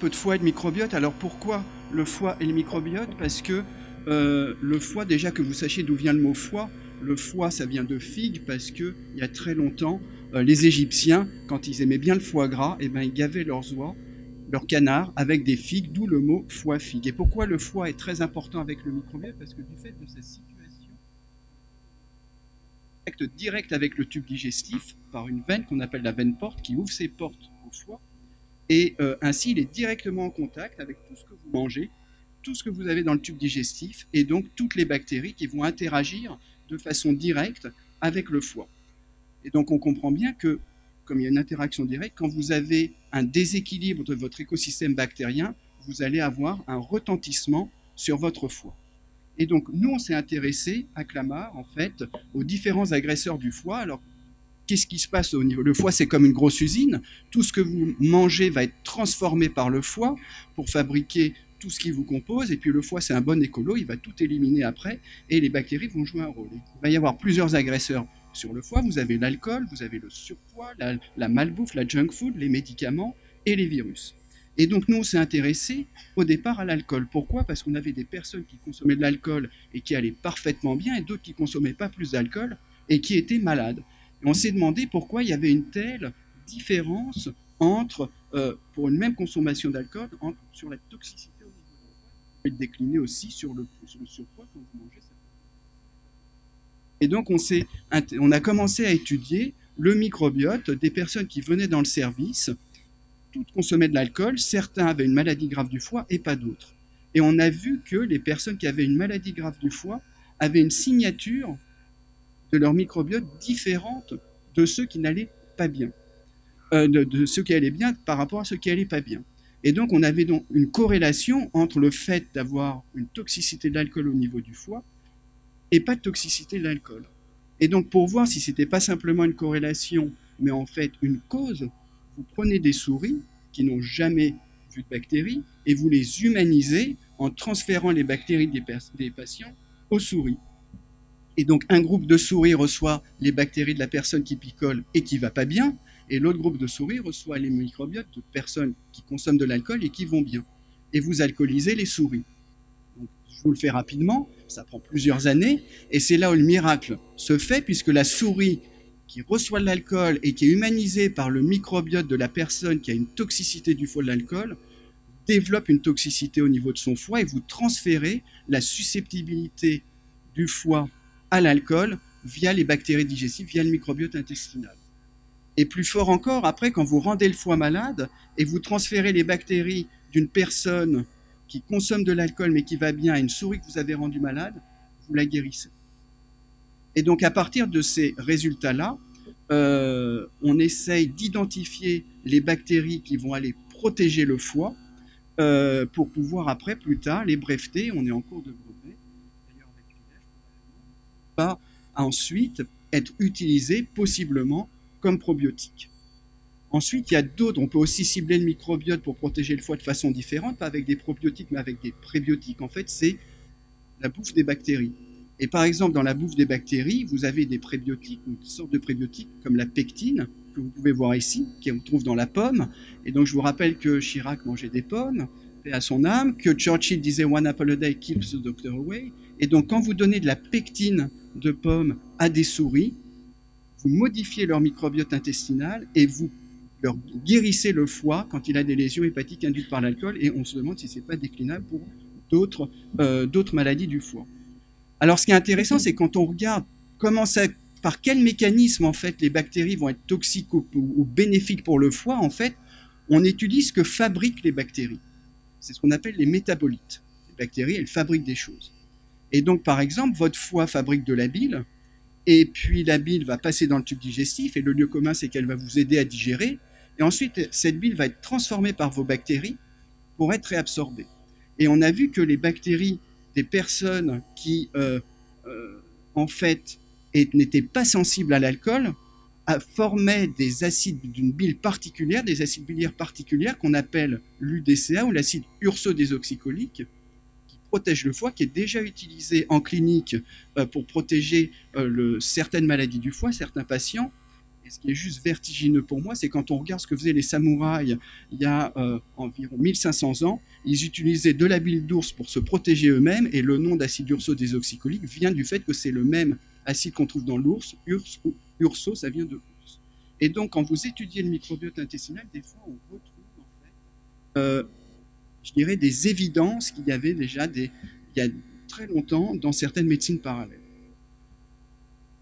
peu de foie et de microbiote. Alors pourquoi le foie et le microbiote? Parce que le foie, déjà que vous sachiez d'où vient le mot foie, le foie ça vient de figue parce que il y a très longtemps, les Égyptiens, quand ils aimaient bien le foie gras, eh ben, ils gavaient leurs oies, leurs canards avec des figues, d'où le mot foie-figue. Et pourquoi le foie est très important avec le microbiote? Parce que du fait de sa situation direct avec le tube digestif par une veine qu'on appelle la veine porte qui ouvre ses portes au foie et ainsi il est directement en contact avec tout ce que vous mangez, tout ce que vous avez dans le tube digestif et donc toutes les bactéries qui vont interagir de façon directe avec le foie. Et donc on comprend bien que comme il y a une interaction directe, quand vous avez un déséquilibre de votre écosystème bactérien, vous allez avoir un retentissement sur votre foie. Et donc, nous, on s'est intéressé à Clamart, en fait, aux différents agresseurs du foie. Alors, qu'est-ce qui se passe au niveau? Le foie, c'est comme une grosse usine. Tout ce que vous mangez va être transformé par le foie pour fabriquer tout ce qui vous compose. Et puis, le foie, c'est un bon écolo, il va tout éliminer après et les bactéries vont jouer un rôle. Il va y avoir plusieurs agresseurs sur le foie. Vous avez l'alcool, vous avez le surpoids, la malbouffe, la junk food, les médicaments et les virus. Et donc, nous, on s'est intéressé au départ à l'alcool. Pourquoi? Parce qu'on avait des personnes qui consommaient de l'alcool et qui allaient parfaitement bien, et d'autres qui ne consommaient pas plus d'alcool et qui étaient malades. Et on s'est demandé pourquoi il y avait une telle différence entre, pour une même consommation d'alcool, sur la toxicité au niveau du foie. Vous pouvez le décliner aussi sur le surpoids quand vous mangez ça. Et donc, on a commencé à étudier le microbiote des personnes qui venaient dans le service. Toutes consommaient de l'alcool, certains avaient une maladie grave du foie et pas d'autres. Et on a vu que les personnes qui avaient une maladie grave du foie avaient une signature de leur microbiote différente de ceux qui n'allaient pas bien, de ceux qui allaient bien par rapport à ceux qui n'allaient pas bien. Et donc on avait donc une corrélation entre le fait d'avoir une toxicité de l'alcool au niveau du foie et pas de toxicité de l'alcool. Et donc pour voir si ce n'était pas simplement une corrélation, mais en fait une cause, vous prenez des souris qui n'ont jamais vu de bactéries et vous les humanisez en transférant les bactéries des patients aux souris. Et donc un groupe de souris reçoit les bactéries de la personne qui picole et qui ne va pas bien, et l'autre groupe de souris reçoit les microbiotes de personnes qui consomment de l'alcool et qui vont bien. Et vous alcoolisez les souris. Donc, je vous le fais rapidement, ça prend plusieurs années, et c'est là où le miracle se fait, puisque la souris qui reçoit de l'alcool et qui est humanisée par le microbiote de la personne qui a une toxicité du foie de l'alcool, développe une toxicité au niveau de son foie et vous transférez la susceptibilité du foie à l'alcool via les bactéries digestives, via le microbiote intestinal. Et plus fort encore, après, quand vous rendez le foie malade et vous transférez les bactéries d'une personne qui consomme de l'alcool mais qui va bien à une souris que vous avez rendue malade, vous la guérissez. Et donc, à partir de ces résultats-là, on essaye d'identifier les bactéries qui vont aller protéger le foie pour pouvoir après, plus tard, les breveter. On est en cours de brevet. D'ailleurs, avec l'IDEF, va ensuite être utilisé possiblement comme probiotique. Ensuite, il y a d'autres. On peut aussi cibler le microbiote pour protéger le foie de façon différente, pas avec des probiotiques, mais avec des prébiotiques. En fait, c'est la bouffe des bactéries. Et par exemple, dans la bouffe des bactéries, vous avez des prébiotiques, une sorte de prébiotiques comme la pectine, que vous pouvez voir ici, qui on trouve dans la pomme. Et donc, je vous rappelle que Chirac mangeait des pommes, paix à son âme, que Churchill disait « One apple a day keeps the doctor away ». Et donc, quand vous donnez de la pectine de pomme à des souris, vous modifiez leur microbiote intestinal et vous leur guérissez le foie quand il a des lésions hépatiques induites par l'alcool. Et on se demande si ce n'est pas déclinable pour d'autres maladies du foie. Alors, ce qui est intéressant, c'est quand on regarde par quel mécanisme, en fait, les bactéries vont être toxiques ou bénéfiques pour le foie, en fait, on étudie ce que fabriquent les bactéries. C'est ce qu'on appelle les métabolites. Les bactéries, elles fabriquent des choses. Et donc, par exemple, votre foie fabrique de la bile, et puis la bile va passer dans le tube digestif, et le lieu commun, c'est qu'elle va vous aider à digérer, et ensuite, cette bile va être transformée par vos bactéries pour être réabsorbée. Et on a vu que les bactéries des personnes qui, en fait, n'étaient pas sensibles à l'alcool, formaient des acides d'une bile particulière, des acides biliaires particulières qu'on appelle l'UDCA ou l'acide urso-désoxycholique, qui protège le foie, qui est déjà utilisé en clinique pour protéger certaines maladies du foie, certains patients. Et ce qui est juste vertigineux pour moi, c'est quand on regarde ce que faisaient les samouraïs il y a environ 1500 ans, ils utilisaient de la bile d'ours pour se protéger eux-mêmes, et le nom d'acide urso-désoxycholique vient du fait que c'est le même acide qu'on trouve dans l'ours. Urso, ça vient de ours. Et donc, quand vous étudiez le microbiote intestinal, des fois, on retrouve, en fait, je dirais, des évidences qu'il y avait déjà il y a très longtemps dans certaines médecines parallèles.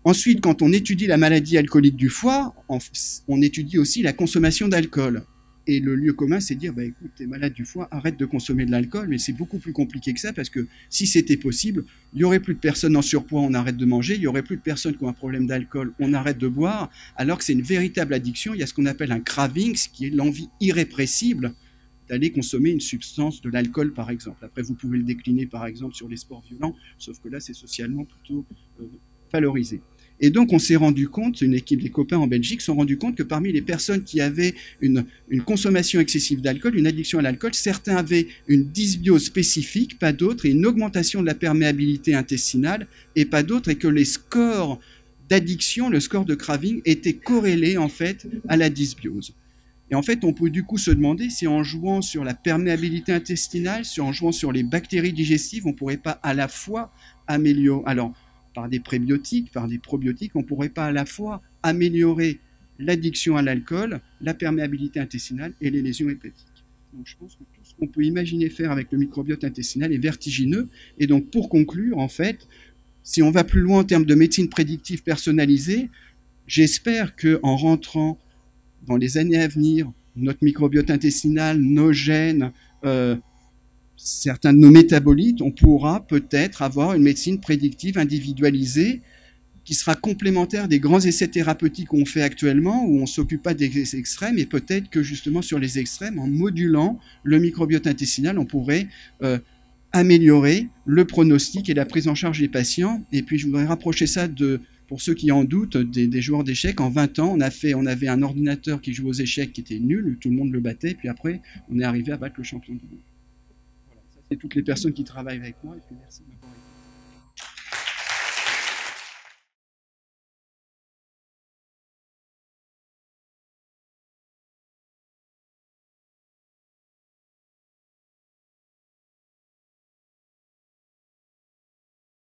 Ensuite, quand on étudie la maladie alcoolique du foie, on étudie aussi la consommation d'alcool. Et le lieu commun, c'est de dire, bah, écoute, t'es malade du foie, arrête de consommer de l'alcool. Mais c'est beaucoup plus compliqué que ça, parce que si c'était possible, il n'y aurait plus de personnes en surpoids, on arrête de manger, il n'y aurait plus de personnes qui ont un problème d'alcool, on arrête de boire, alors que c'est une véritable addiction. Il y a ce qu'on appelle un craving, qui est l'envie irrépressible d'aller consommer une substance, de l'alcool par exemple. Après, vous pouvez le décliner par exemple sur les sports violents, sauf que là, c'est socialement plutôt valorisé. Et donc, on s'est rendu compte, une équipe des copains en Belgique s'est rendu compte que parmi les personnes qui avaient une consommation excessive d'alcool, une addiction à l'alcool, certains avaient une dysbiose spécifique, pas d'autres, et une augmentation de la perméabilité intestinale, et pas d'autres, et que les scores d'addiction, le score de craving, étaient corrélés en fait à la dysbiose. Et en fait, on peut du coup se demander si en jouant sur la perméabilité intestinale, en jouant sur les bactéries digestives, on ne pourrait pas à la fois améliorer... Alors, par des prébiotiques, par des probiotiques, on ne pourrait pas à la fois améliorer l'addiction à l'alcool, la perméabilité intestinale et les lésions hépatiques. Donc je pense que tout ce qu'on peut imaginer faire avec le microbiote intestinal est vertigineux. Et donc pour conclure, en fait, si on va plus loin en termes de médecine prédictive personnalisée, j'espère qu'en rentrant dans les années à venir, notre microbiote intestinal, nos gènes, certains de nos métabolites, on pourra peut-être avoir une médecine prédictive individualisée qui sera complémentaire des grands essais thérapeutiques qu'on fait actuellement, où on ne s'occupe pas des extrêmes, et peut-être que justement sur les extrêmes, en modulant le microbiote intestinal, on pourrait améliorer le pronostic et la prise en charge des patients. Et puis je voudrais rapprocher ça pour ceux qui en doutent, des joueurs d'échecs. En 20 ans, on avait un ordinateur qui jouait aux échecs qui était nul, tout le monde le battait, puis après, on est arrivé à battre le champion du monde. Voilà, ça c'est toutes les personnes qui travaillent avec moi, et puis merci de m'avoir écouté.